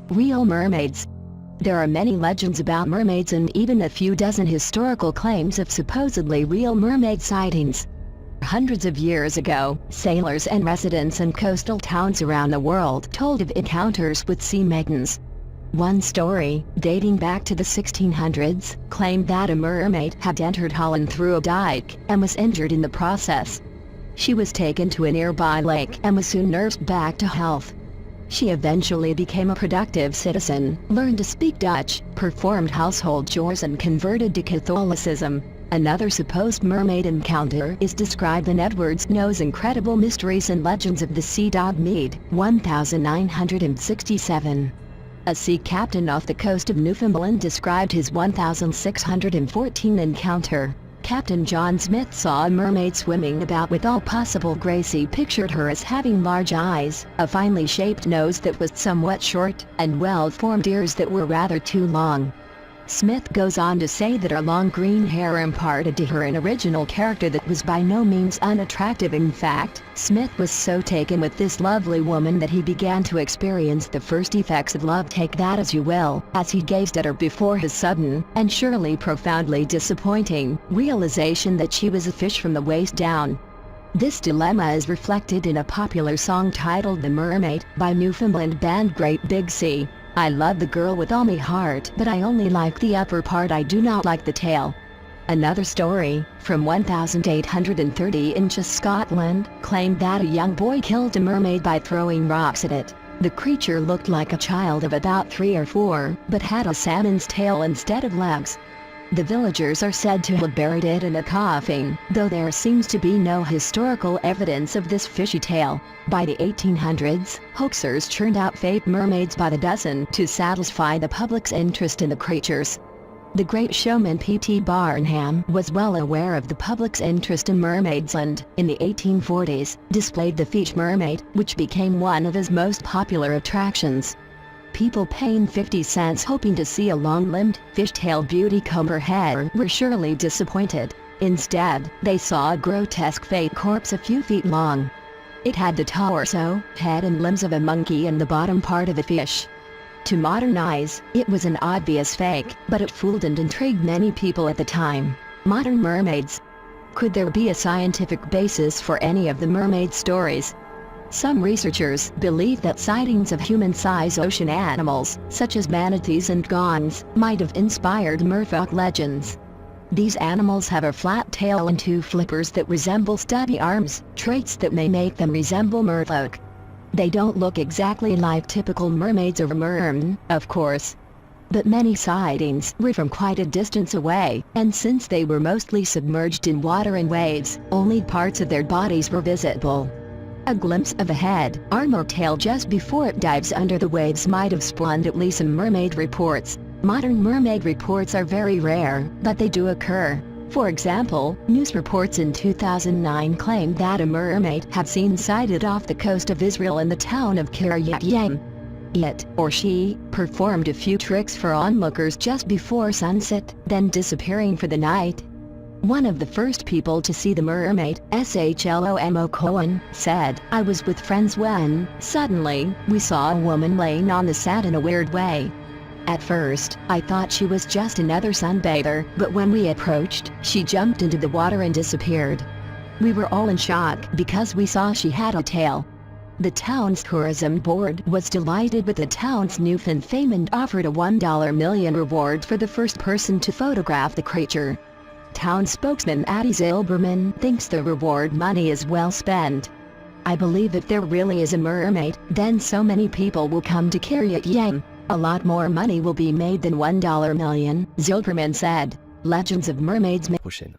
Real mermaids. There are many legends about mermaids and even a few dozen historical claims of supposedly real mermaid sightings. Hundreds of years ago, sailors and residents in coastal towns around the world told of encounters with sea maidens. One story, dating back to the 1600s, claimed that a mermaid had entered Holland through a dike and was injured in the process. She was taken to a nearby lake and was soon nursed back to health. She eventually became a productive citizen, learned to speak Dutch, performed household chores and converted to Catholicism. Another supposed mermaid encounter is described in Edward Snow's Incredible Mysteries and Legends of the Sea Dog Mead, 1967. A sea captain off the coast of Newfoundland described his 1614 encounter. Captain John Smith saw a mermaid swimming about with all possible grace. He pictured her as having large eyes, a finely shaped nose that was somewhat short, and well-formed ears that were rather too long. Smith goes on to say that her long green hair imparted to her an original character that was by no means unattractive. In fact, Smith was so taken with this lovely woman that he began to experience the first effects of love, take that as you will, as he gazed at her before his sudden, and surely profoundly disappointing, realization that she was a fish from the waist down. This dilemma is reflected in a popular song titled The Mermaid, by Newfoundland band Great Big Sea. I love the girl with all me heart, but I only like the upper part, I do not like the tail. Another story, from 1830 in Scotland, claimed that a young boy killed a mermaid by throwing rocks at it. The creature looked like a child of about 3 or 4, but had a salmon's tail instead of legs. The villagers are said to have buried it in a coffin, though there seems to be no historical evidence of this fishy tale. By the 1800s, hoaxers churned out fake mermaids by the dozen to satisfy the public's interest in the creatures. The great showman P.T. Barnum was well aware of the public's interest in mermaids and, in the 1840s, displayed the Fetish mermaid, which became one of his most popular attractions. People paying 50 cents hoping to see a long-limbed, fish-tailed beauty comb her hair were surely disappointed. Instead, they saw a grotesque fake corpse a few feet long. It had the torso, head and limbs of a monkey and the bottom part of a fish. To modern eyes, it was an obvious fake, but it fooled and intrigued many people at the time. Modern mermaids. Could there be a scientific basis for any of the mermaid stories? Some researchers believe that sightings of human-sized ocean animals, such as manatees and gons, might have inspired merfolk legends. These animals have a flat tail and 2 flippers that resemble stubby arms, traits that may make them resemble merfolk. They don't look exactly like typical mermaids or mermen, of course. But many sightings were from quite a distance away, and since they were mostly submerged in water and waves, only parts of their bodies were visible. A glimpse of a head, arm or tail just before it dives under the waves might have spawned at least some mermaid reports. Modern mermaid reports are very rare, but they do occur. For example, news reports in 2009 claimed that a mermaid had been sighted off the coast of Israel in the town of Kiryat Yearim. It, or she, performed a few tricks for onlookers just before sunset, then disappearing for the night. One of the first people to see the mermaid, Shlomo Cohen, said, "I was with friends when, suddenly, we saw a woman laying on the sand in a weird way. At first, I thought she was just another sunbather, but when we approached, she jumped into the water and disappeared. We were all in shock because we saw she had a tail." The town's tourism board was delighted with the town's newfound fame and offered a $1 million reward for the first person to photograph the creature. Town spokesman Addie Zilberman thinks the reward money is well spent. "I believe if there really is a mermaid, then so many people will come to Kiryat Yearim. A lot more money will be made than $1 million, Zilberman said. Legends of mermaids. Prochaine.